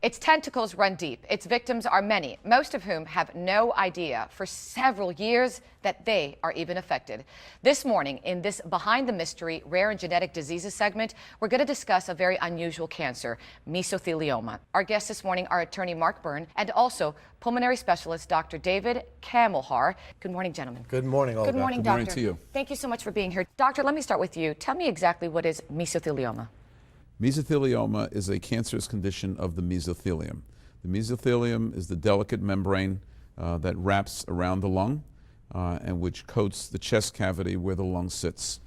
Its tentacles run deep. Its victims are many, most of whom have no idea for several years that they are even affected. This morning, in this Behind the Mystery Rare and Genetic Diseases segment, we're going to discuss a very unusual cancer, mesothelioma. Our guests this morning are attorney Mark Byrne and also pulmonary specialist Dr. David Kamelhar. Good morning, gentlemen. Good morning, Olga. Good morning, Good doctor. morning to you. Thank you so much for being here. Doctor, let me start with you. Tell me exactly what is mesothelioma. Mesothelioma is a cancerous condition of the mesothelium. The mesothelium is the delicate membrane that wraps around the lung and which coats the chest cavity where the lung sits.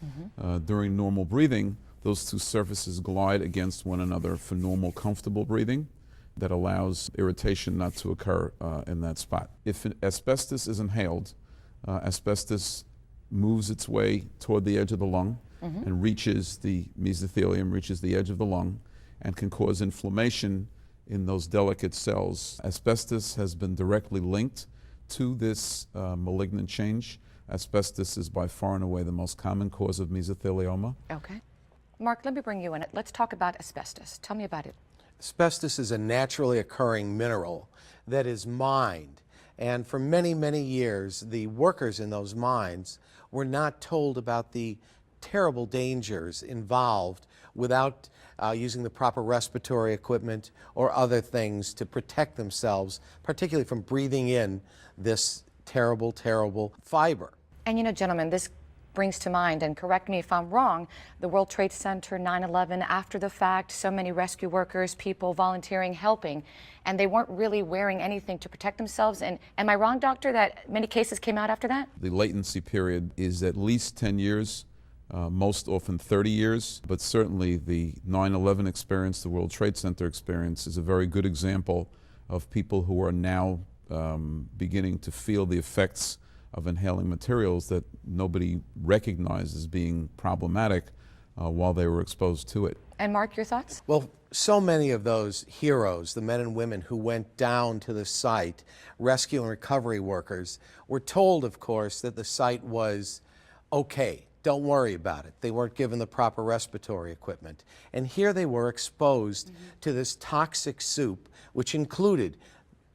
During normal breathing, those two surfaces glide against one another for normal, comfortable breathing that allows irritation not to occur in that spot. If asbestos is inhaled, asbestos moves its way toward the edge of the lung and reaches the mesothelium, reaches the edge of the lung, and can cause inflammation in those delicate cells. Asbestos has been directly linked to this malignant change. Asbestos is by far and away the most common cause of mesothelioma. Okay. Mark, let me bring you in. Let's talk about asbestos. Tell me about it. Asbestos is a naturally occurring mineral that is mined. And for many, many years, the workers in those mines were not told about the terrible dangers involved without using the proper respiratory equipment or other things to protect themselves, particularly from breathing in this terrible, terrible fiber. And you know, gentlemen, this brings to mind, and correct me if I'm wrong, the World Trade Center, 9/11, after the fact, so many rescue workers, people volunteering, helping, and they weren't really wearing anything to protect themselves. And am I wrong, doctor, that many cases came out after that? The latency period is at least 10 years, most often 30 years, but certainly the 9/11 experience, the World Trade Center experience, is a very good example of people who are now beginning to feel the effects of inhaling materials that nobody recognized as being problematic while they were exposed to it. And Mark, your thoughts? Well, so many of those heroes, the men and women who went down to the site, rescue and recovery workers, were told, of course, that the site was okay. Don't worry about it. They weren't given the proper respiratory equipment. And here they were exposed to this toxic soup, which included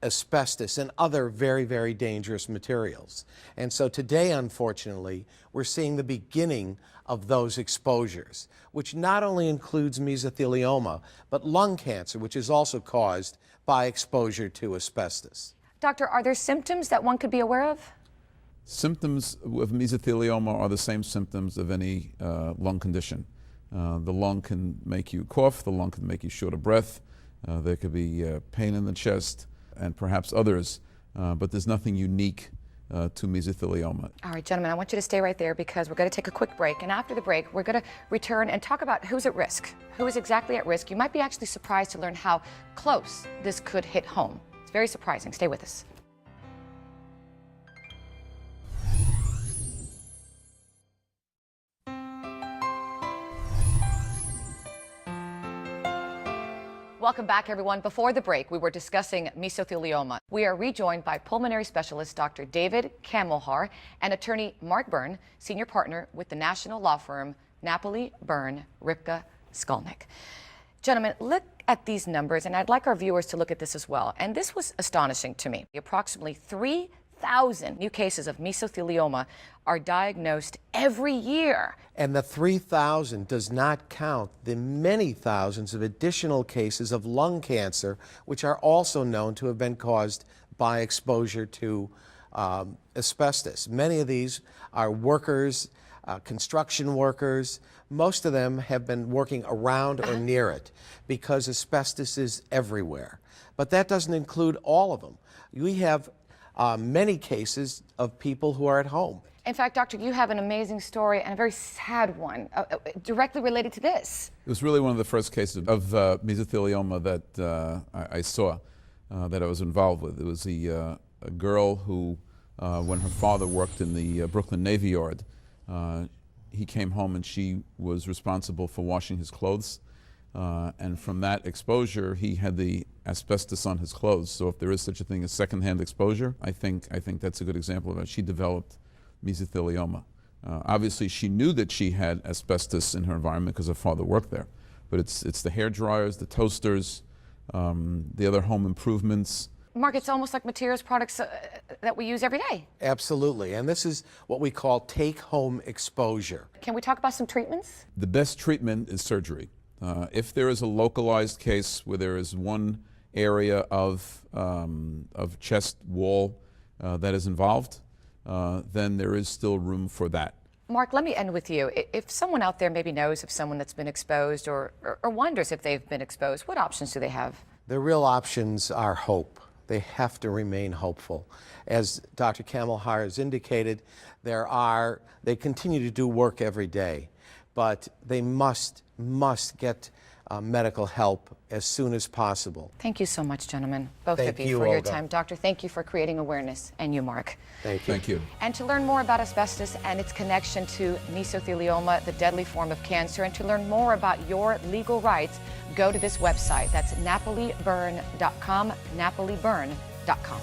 asbestos and other very, very dangerous materials. And so today, unfortunately, we're seeing the beginning of those exposures, which not only includes mesothelioma, but lung cancer, which is also caused by exposure to asbestos. Doctor, are there symptoms that one could be aware of? Symptoms of mesothelioma are the same symptoms of any lung condition. The lung can make you cough, the lung can make you short of breath, there could be pain in the chest, and perhaps others, but there's nothing unique to mesothelioma. All right, gentlemen, I want you to stay right there because we're going to take a quick break. And after the break, we're going to return and talk about who's at risk, who is exactly at risk. You might be actually surprised to learn how close this could hit home. It's very surprising. Stay with us. Welcome back, everyone. Before the break, we were discussing mesothelioma. We are rejoined by pulmonary specialist Dr. David Kamelhar and attorney Mark Byrne, senior partner with the national law firm Napoli, Byrne, Ripka, Skolnick. Gentlemen, look at these numbers, and I'd like our viewers to look at this as well. And this was astonishing to me. Approximately 3,000 new cases of mesothelioma are diagnosed every year. And the 3,000 does not count the many thousands of additional cases of lung cancer, which are also known to have been caused by exposure to asbestos. Many of these are workers, construction workers. Most of them have been working around or near it because asbestos is everywhere. But that doesn't include all of them. We have many cases of people who are at home. In fact, doctor, you have an amazing story and a very sad one directly related to this. It was really one of the first cases of mesothelioma that I saw, that I was involved with. It was a girl who, when her father worked in the Brooklyn Navy Yard, he came home and she was responsible for washing his clothes. And from that exposure, he had the asbestos on his clothes. So if there is such a thing as secondhand exposure, I think that's a good example of it. She developed mesothelioma. Obviously, she knew that she had asbestos in her environment because her father worked there. But it's the hair dryers, the toasters, the other home improvements. Mark, it's almost like materials products that we use every day. Absolutely. And this is what we call take-home exposure. Can we talk about some treatments? The best treatment is surgery. If there is a localized case where there is one area of chest wall that is involved, then there is still room for that. Mark, let me end with you. If someone out there maybe knows of someone that's been exposed or wonders if they've been exposed, what options do they have? The real options are hope. They have to remain hopeful. As Dr. Kamelhar has indicated, they continue to do work every day, but they must get medical help as soon as possible. Thank you so much, gentlemen, both Thank of you, you, for your Olga. time. Doctor, thank you for creating awareness, and you, Mark. Thank you. Thank you. And to learn more about asbestos and its connection to mesothelioma, the deadly form of cancer, and to learn more about your legal rights, go to this website. That's napoliburn.com, napoliburn.com.